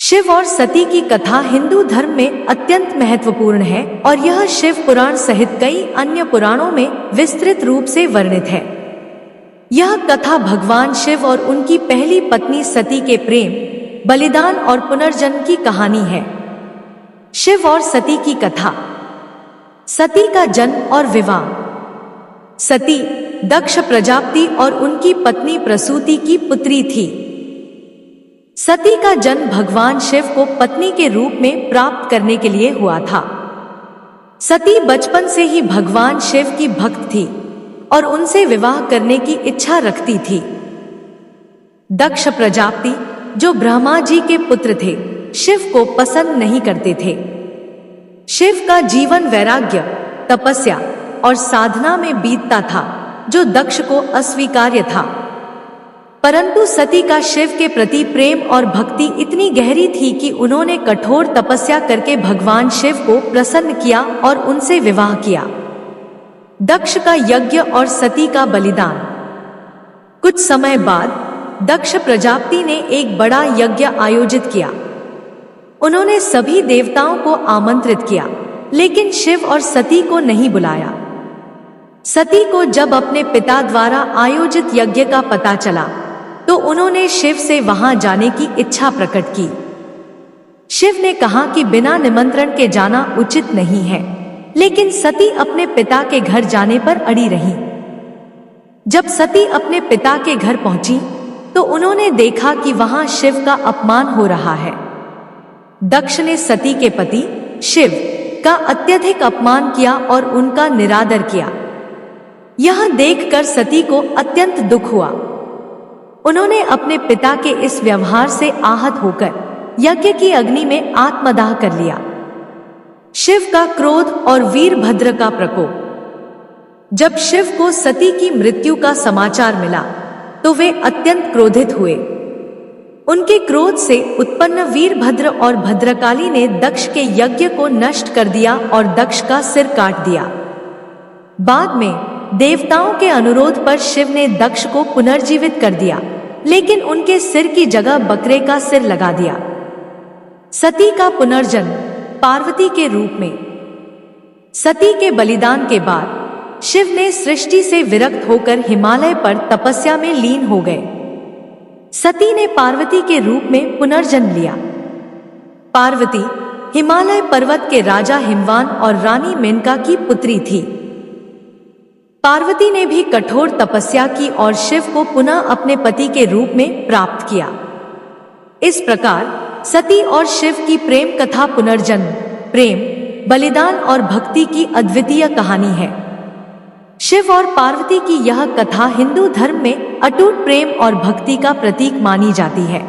शिव और सती की कथा हिंदू धर्म में अत्यंत महत्वपूर्ण है और यह शिव पुराण सहित कई अन्य पुराणों में विस्तृत रूप से वर्णित है। यह कथा भगवान शिव और उनकी पहली पत्नी सती के प्रेम, बलिदान और पुनर्जन्म की कहानी है। शिव और सती की कथा। सती का जन्म और विवाह। सती दक्ष प्रजापति और उनकी पत्नी प्रसूति की पुत्री थी। सती का जन्म भगवान शिव को पत्नी के रूप में प्राप्त करने के लिए हुआ था। सती बचपन से ही भगवान शिव की भक्त थी और उनसे विवाह करने की इच्छा रखती थी। दक्ष प्रजापति, जो ब्रह्मा जी के पुत्र थे, शिव को पसंद नहीं करते थे। शिव का जीवन वैराग्य, तपस्या और साधना में बीतता था, जो दक्ष को अस्वीकार्य था। परंतु सती का शिव के प्रति प्रेम और भक्ति इतनी गहरी थी कि उन्होंने कठोर तपस्या करके भगवान शिव को प्रसन्न किया और उनसे विवाह किया। दक्ष का यज्ञ और सती का बलिदान। कुछ समय बाद दक्ष प्रजापति ने एक बड़ा यज्ञ आयोजित किया। उन्होंने सभी देवताओं को आमंत्रित किया, लेकिन शिव और सती को नहीं बुलाया। सती को जब अपने पिता द्वारा आयोजित यज्ञ का पता चला तो उन्होंने शिव से वहां जाने की इच्छा प्रकट की। शिव ने कहा कि बिना निमंत्रण के जाना उचित नहीं है, लेकिन सती अपने पिता के घर जाने पर अड़ी रही। जब सती अपने पिता के घर पहुंची तो उन्होंने देखा कि वहां शिव का अपमान हो रहा है। दक्ष ने सती के पति शिव का अत्यधिक अपमान किया और उनका निरादर किया। यह देखकर सती को अत्यंत दुख हुआ। उन्होंने अपने पिता के इस व्यवहार से आहत होकर यज्ञ की अग्नि में आत्मदाह कर लिया। शिव का क्रोध और वीरभद्र का प्रकोप। जब शिव को सती की मृत्यु का समाचार मिला तो वे अत्यंत क्रोधित हुए। उनके क्रोध से उत्पन्न वीरभद्र और भद्रकाली ने दक्ष के यज्ञ को नष्ट कर दिया और दक्ष का सिर काट दिया। बाद में देवताओं के अनुरोध पर शिव ने दक्ष को पुनर्जीवित कर दिया, लेकिन उनके सिर की जगह बकरे का सिर लगा दिया। सती का पुनर्जन्म पार्वती के रूप में। सती के बलिदान के बाद शिव ने सृष्टि से विरक्त होकर हिमालय पर तपस्या में लीन हो गए। सती ने पार्वती के रूप में पुनर्जन्म लिया। पार्वती हिमालय पर्वत के राजा हिमवान और रानी मेनका की पुत्री थी। पार्वती ने भी कठोर तपस्या की और शिव को पुनः अपने पति के रूप में प्राप्त किया। इस प्रकार सती और शिव की प्रेम कथा पुनर्जन्म, प्रेम, बलिदान और भक्ति की अद्वितीय कहानी है। शिव और पार्वती की यह कथा हिंदू धर्म में अटूट प्रेम और भक्ति का प्रतीक मानी जाती है।